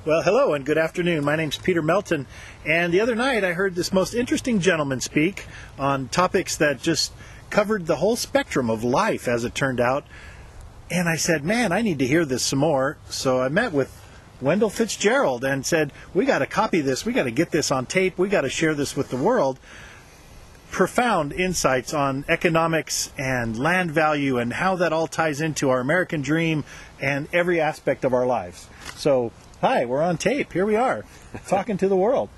Well, hello and good afternoon. My name's Peter Melton, and the other night I heard this most interesting gentleman speak on topics that just covered the whole spectrum of life, as it turned out. And I said, man, I need to hear this some more. So I met with Wendell Fitzgerald and said, we got to copy this, we got to get this on tape, we got to share this with the world. Profound insights on economics and land value and how that all ties into our American dream and every aspect of our lives. So, hi, we're on tape. Here we are, talking to the world.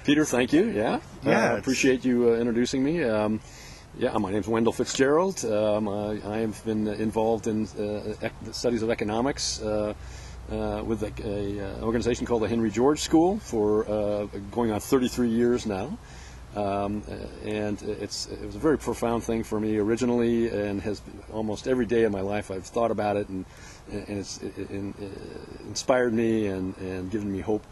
Peter, thank you. Yeah. Yeah. I appreciate you introducing me. My name's Wendell Fitzgerald. I have been involved in the studies of economics with an organization called the Henry George School for going on 33 years now. And it was a very profound thing for me originally, and has almost every day of my life I've thought about it, and it's inspired me and given me hope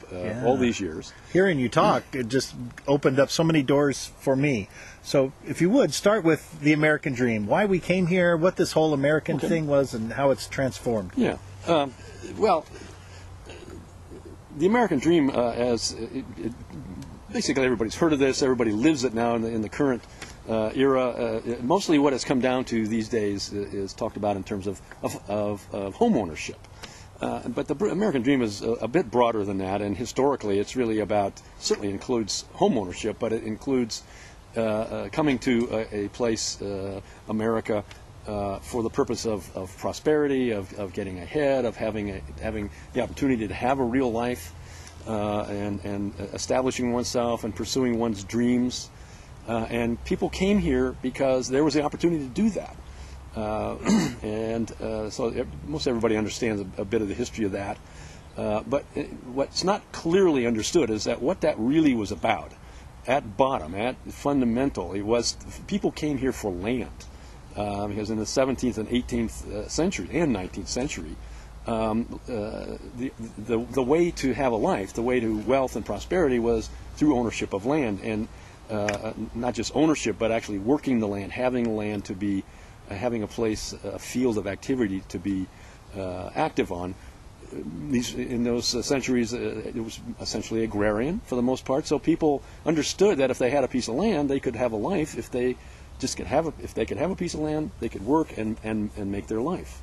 all these years. Hearing you talk, it just opened up so many doors for me. So if you would, start with the American dream, why we came here, what this whole American thing was, and how it's transformed. Yeah. Well, the American dream, basically everybody's heard of this, everybody lives it now in the current era. Mostly what it's come down to these days is talked about in terms of home ownership. But the American dream is a bit broader than that, and historically it's really about, certainly includes home ownership, but it includes coming to a place, America, for the purpose of prosperity, of getting ahead, of having the opportunity to have a real life, and establishing oneself and pursuing one's dreams. And people came here because there was the opportunity to do that. So most everybody understands a bit of the history of that. But what's not clearly understood is that what that really was about, at bottom, at fundamental, it was people came here for land. Because in the 17th and 18th century and 19th century, the way to have a life, the way to wealth and prosperity was through ownership of land, and not just ownership, but actually working the land, having land to be, having a place, a field of activity to be active on. In those centuries, it was essentially agrarian for the most part. So people understood that if they had a piece of land, they could have a life. If they could have a piece of land, they could work and make their life.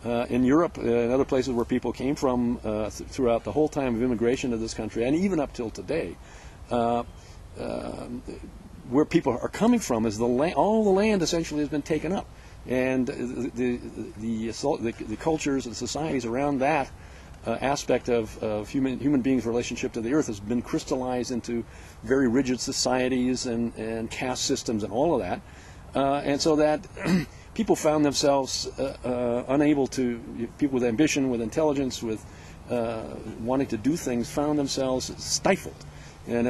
In Europe and other places where people came from throughout the whole time of immigration to this country, and even up till today, where people are coming from is all the land essentially has been taken up, and the cultures and societies around that aspect of human beings' relationship to the earth has been crystallized into very rigid societies and caste systems and all of that, and so that people found themselves unable to. People with ambition, with intelligence, with wanting to do things, found themselves stifled. And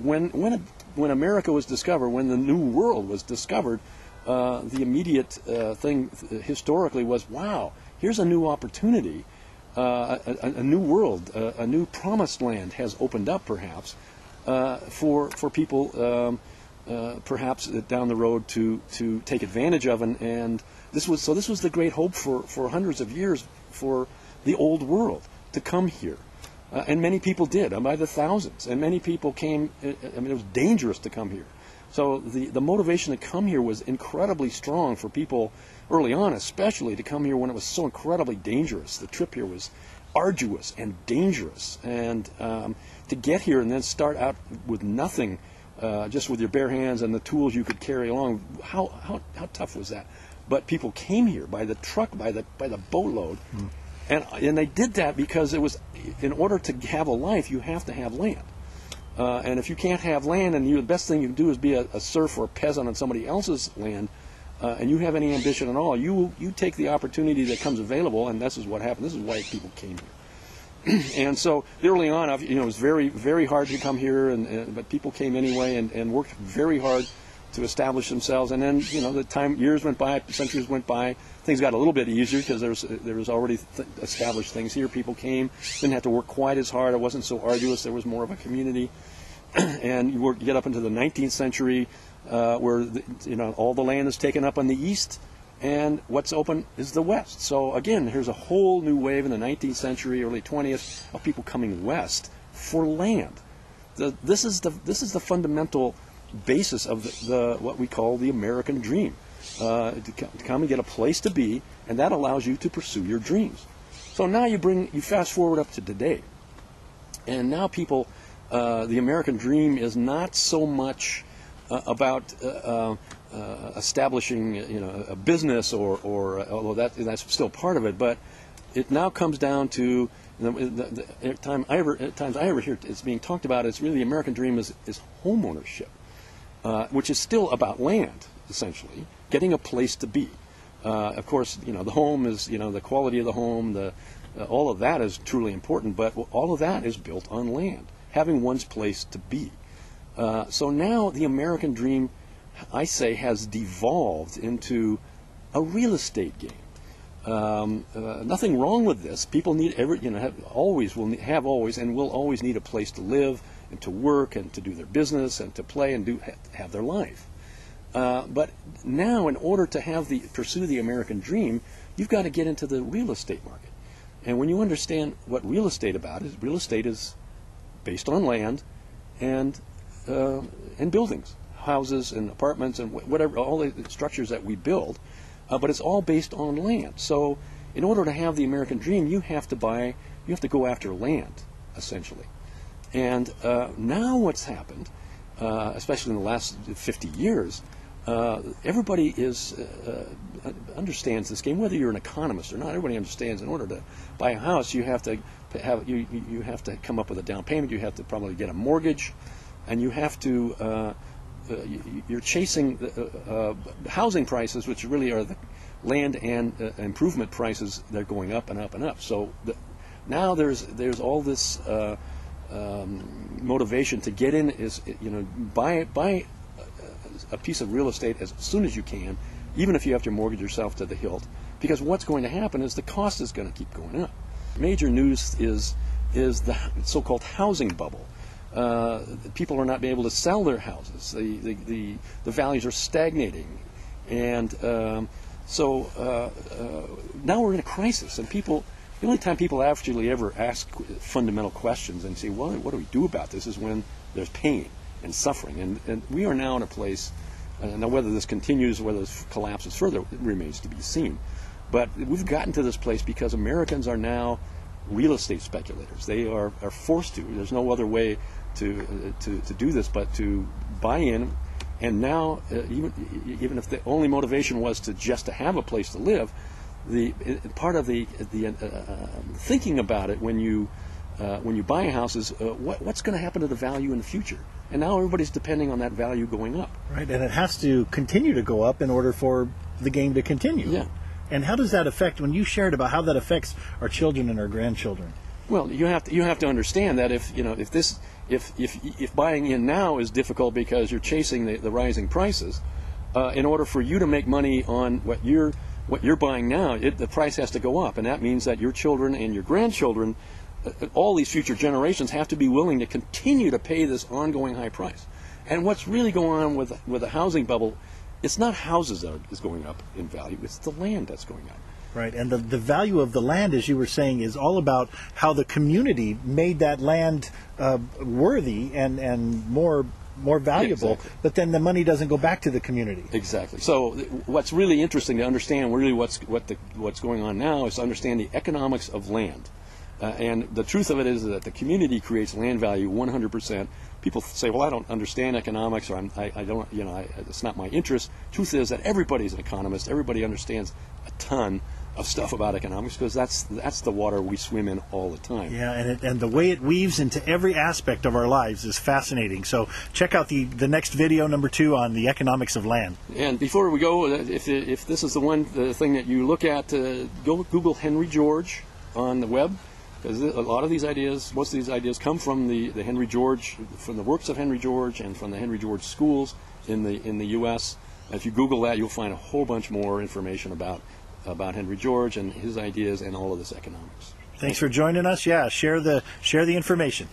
when America was discovered, when the New World was discovered, the immediate thing historically was, wow, here's a new opportunity. A new world, a new promised land has opened up, perhaps, for people, perhaps down the road to take advantage of, and this was the great hope for hundreds of years for the old world to come here, and many people did, by the thousands, and many people came. I mean, it was dangerous to come here. So the motivation to come here was incredibly strong for people early on, especially to come here when it was so incredibly dangerous. The trip here was arduous and dangerous, and to get here and then start out with nothing, just with your bare hands and the tools you could carry along, how tough was that? But people came here by the truck, by the boatload, and they did that because it was, in order to have a life, you have to have land. And if you can't have land, and the best thing you can do is be a serf or a peasant on somebody else's land, and you have any ambition at all, you take the opportunity that comes available, and this is what happened. This is why people came here. And so early on, it was very, very hard to come here, but people came anyway and worked very hard to establish themselves. And then, years went by, centuries went by, things got a little bit easier because there was already established things here. People came, didn't have to work quite as hard. It wasn't so arduous. There was more of a community. And you get up into the 19th century, where all the land is taken up on the east, and what's open is the West. So again, here's a whole new wave in the 19th century, early 20th, of people coming west for land. This is the fundamental basis of what we call the American dream. To come and get a place to be, and that allows you to pursue your dreams. So now you fast forward up to today, and now people, the American dream is not so much about establishing, a business or although that's still part of it, but it now comes down to times I ever hear it's being talked about. It's really the American dream is home ownership, which is still about land, essentially, getting a place to be. Of course, the home is, the quality of the home, all of that is truly important, but all of that is built on land, having one's place to be. So now the American dream, I say, has devolved into a real estate game. Nothing wrong with this. People need have always and will always need a place to live and to work and to do their business and to play and have their life. But now, in order to pursue the American dream, you've got to get into the real estate market. And when you understand what real estate is based on land and buildings, houses and apartments and whatever, all the structures that we build. But it's all based on land. So in order to have the American dream, you have to go after land, essentially. And now what's happened, especially in the last 50 years, everybody understands this game, whether you're an economist or not. Everybody understands in order to buy a house, you have to come up with a down payment. You have to probably get a mortgage, and you have to you're chasing housing prices, which really are the land and improvement prices. They're going up and up and up. So now there's all this motivation to get in. Buy a piece of real estate as soon as you can, even if you have to mortgage yourself to the hilt. Because what's going to happen is the cost is going to keep going up. Major news is the so-called housing bubble. People are not being able to sell their houses. The values are stagnating, and so now we're in a crisis. And the only time people actually ever ask fundamental questions and say, "Well, what do we do about this?" is when there's pain and suffering. And we are now in a place. Now, whether this continues, whether this collapses further, it remains to be seen. But we've gotten to this place because Americans are now real estate speculators. They are forced to. There's no other way to do this but to buy in. And now, even if the only motivation was just to have a place to live, part of the thinking about it when you buy a house is what's going to happen to the value in the future. And now everybody's depending on that value going up. Right, and it has to continue to go up in order for the game to continue. Yeah. And how does that affect, when you shared about how that affects our children and our grandchildren? Well, you have to understand that if buying in now is difficult because you're chasing the rising prices, in order for you to make money on what you're buying now, the price has to go up, and that means that your children and your grandchildren, all these future generations, have to be willing to continue to pay this ongoing high price. And what's really going on with the housing bubble, it's not houses that is going up in value, it's the land that's going up. Right, and the value of the land, as you were saying, is all about how the community made that land worthy and more valuable, exactly. But then the money doesn't go back to the community. Exactly. So what's really interesting to understand, really what's going on now, is to understand the economics of land. And the truth of it is that the community creates land value 100%. People say, well, I don't understand economics, or I don't, it's not my interest. Truth is that everybody's an economist. Everybody understands a ton of stuff about economics because that's the water we swim in all the time. Yeah, and the way it weaves into every aspect of our lives is fascinating. So check out the next video, number 2, on the economics of land. And before we go, if this is the thing that you look at, go Google Henry George on the web. Because a lot of these ideas, most of these ideas come from the Henry George, from the works of Henry George and from the Henry George schools in the U.S. If you Google that, you'll find a whole bunch more information about Henry George and his ideas and all of this economics. Thanks for joining us. Yeah, share the information.